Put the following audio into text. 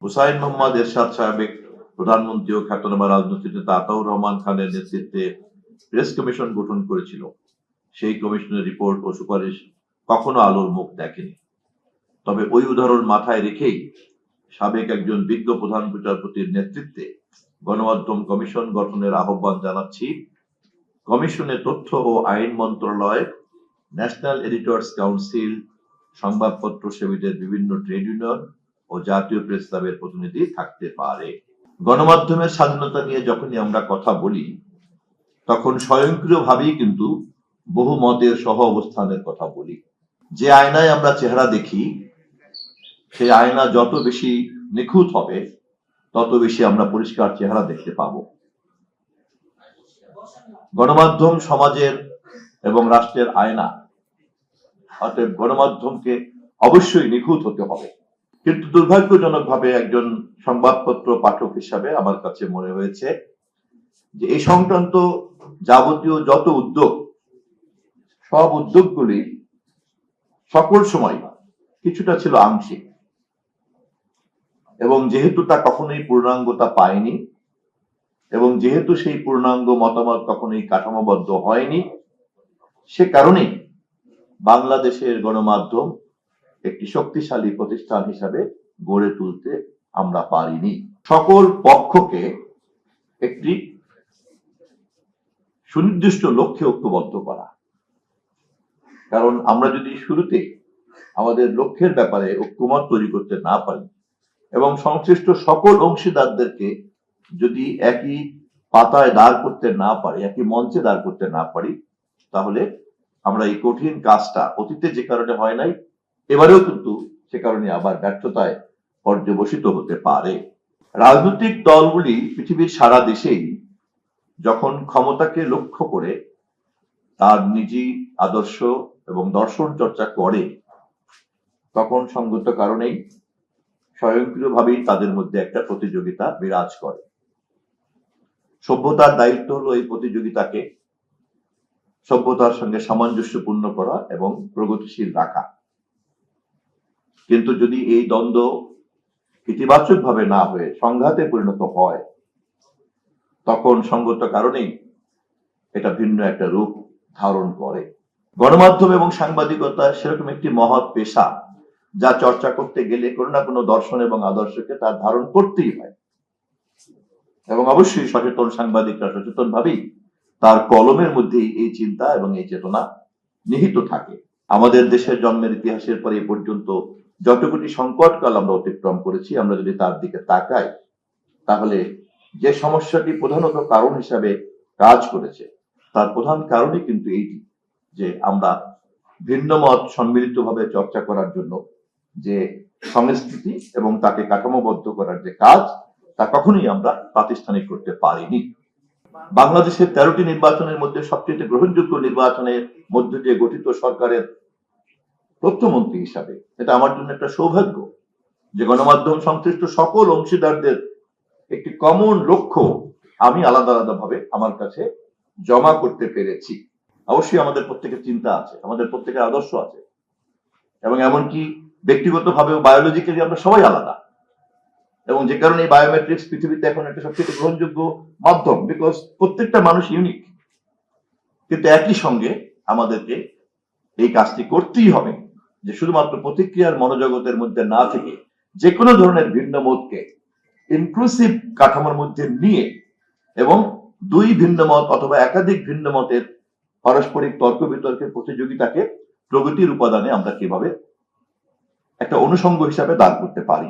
হুসাইন মোহাম্মদ এরশাদ সাবেক প্রধানমন্ত্রী ও খ্যাতনামা রাজনৈতিক নেতা আতাউর রহমান খানের নেতৃত্বে প্রেস কমিশন গঠন করেছিল। সেই কমিশনের রিপোর্ট ও সুপারিশ কখনো আলোর মুখ দেখেনি। তবে ওই উদাহরণ মাথায় রেখেই সাবেক একজন বিজ্ঞ প্রধান বিচারপতির নেতৃত্বে গণমাধ্যম কমিশন গঠনের আহ্বান জানাচ্ছি। কমিশনে তথ্য ও আইন মন্ত্রণালয়, ন্যাশনাল এডিটর্স কাউন্সিল, সংবাদপত্র সেবীদের বিভিন্ন ট্রেড ইউনিয়ন ও জাতীয় প্রেস ক্লাবের প্রতিনিধি থাকতে পারে। গণমাধ্যমের স্বাধীনতা নিয়ে যখনই আমরা কথা বলি, তখন স্বয়ংক্রিয়ভাবেই কিন্তু বহু মতের সহ অবস্থানের কথা বলি। যে আয়নায় আমরা চেহারা দেখি, সেই আয়না যত বেশি নিখুঁত হবে, তত বেশি আমরা পরিষ্কার চেহারা দেখতে পাবো। গণমাধ্যম সমাজের এবং রাষ্ট্রের আয়না, অতএব গণমাধ্যমকে অবশ্যই নিখুঁত হতে হবে। কিন্তু দুর্ভাগ্যজনকভাবে একজন সংবাদপত্র পাঠক হিসাবে আমার কাছে মনে হয়েছে যে এই সংক্রান্ত যাবতীয় যত উদ্যোগ, সব উদ্যোগগুলি সকল সময় কিছুটা ছিল আংশিক, এবং যেহেতু তা কখনোই পূর্ণাঙ্গতা পায়নি, এবং যেহেতু সেই পূর্ণাঙ্গ মতামত কখনোই কাঠামোবদ্ধ হয়নি, সে কারণেই বাংলাদেশের গণমাধ্যম একটি শক্তিশালী প্রতিষ্ঠান হিসাবে গড়ে তুলতে আমরা পারিনি। সকল পক্ষকে একটি সুনির্দিষ্ট লক্ষ্যে ঐক্যবদ্ধ করা, কারণ আমরা যদি শুরুতে আমাদের লক্ষ্যের ব্যাপারে ঐক্যমত তৈরি করতে না পারি এবং সংশ্লিষ্ট সকল অংশীদারদেরকে যদি একই পাতায় দাঁড় করতে না পারি, একই মঞ্চে দাঁড় করতে না পারি, তাহলে আমরা এই কঠিন কাজটা অতীতে যে কারণে হয় নাই, এবারেও কিন্তু সে কারণে আবার ব্যর্থতায় পর্যবসিত হতে পারে। রাজনৈতিক দলগুলি পৃথিবীর সারা দেশেই যখন ক্ষমতাকে লক্ষ্য করে তার নিজের আদর্শ এবং দর্শন চর্চা করে, তখন সঙ্গত কারণেই স্বয়ংক্রিয়ভাবেই তাদের মধ্যে একটা প্রতিযোগিতা বিরাজ করে। সভ্যতার দায়িত্ব হলো এই প্রতিযোগিতাকে সভ্যতার সঙ্গে সামঞ্জস্যপূর্ণ করা এবং প্রগতিশীল রাখা। কিন্তু যদি এই দ্বন্দ্ব ইতিবাচক ভাবে না হয়ে সংঘাতে পরিণত হয়, তখন সঙ্গত কারণেই এটা ভিন্ন একটা রূপ ধারণ করে। গণমাধ্যম এবং সাংবাদিকতা সেরকম একটি মহৎ পেশা, যা চর্চা করতে গেলে কোনো না কোনো দর্শন এবং আদর্শকে তার ধারণ করতেই হয়, এবং অবশ্যই সচেতন সাংবাদিকরা সচেতন ভাবেই তার কলমের মধ্যেই এই চিন্তা এবং এই চেতনা নিহিত থাকে। আমাদের দেশের জন্মের ইতিহাসের পরে এ পর্যন্ত যতগুলি সংকটকাল আমরা অতিক্রম করেছি, আমরা যদি তার দিকে তাকাই, তাহলে যে সমস্যাটি প্রধানত কারণ হিসাবে কাজ করেছে, তার প্রধান কারণই কিন্তু এইটি যে আমরা ভিন্ন মত সম্মিলিতভাবে চর্চা করার জন্য যে সংস্কৃতি এবং তাকে কাঠামোবদ্ধ করার যে কাজ, তা কখনোই আমরা প্রাতিষ্ঠানিক করতে পারিনি। বাংলাদেশের 13টি নির্বাচনের মধ্যে সবচেয়ে গ্রহণযোগ্য নির্বাচনের মধ্য দিয়ে গঠিত সরকারের তথ্যমন্ত্রী হিসাবে এটা আমার জন্য একটা সৌভাগ্য যে গণমাধ্যম সংশ্লিষ্ট সকল অংশীদারদের একটি কমন লক্ষ্য আমি আলাদা আলাদা ভাবে আমার কাছে জমা করতে পেরেছি। অবশ্যই আমাদের প্রত্যেকের চিন্তা আছে, আমাদের প্রত্যেকের আদর্শ আছে, এবং এমনকি ব্যক্তিগতভাবেও বায়োলজিক্যালি আমরা সবাই আলাদা, এবং যে কারণে বায়োমেট্রিক্স পৃথিবীতে এখন একটা সবচেয়ে গ্রহণযোগ্য মাধ্যম, বিকজ প্রত্যেকটা মানুষ ইউনিক। কিন্তু একই সঙ্গে আমাদেরকে এই কাজটি করতেই হবে যে শুধুমাত্র প্রতিক্রিয়ার মনোজগতের মধ্যে না থেকে যে কোনো ধরনের ভিন্ন মতকে ইনক্লুসিভ কাঠামোর মধ্যে নিয়ে এবং দুই ভিন্ন মত অথবা একাধিক ভিন্ন মতের পারস্পরিক তর্ক বিতর্কের প্রতিযোগিতাকে প্রগতির উপাদানে আমরা কিভাবে একটা অনুষঙ্গ হিসাবে দাঁড় করতে পারি।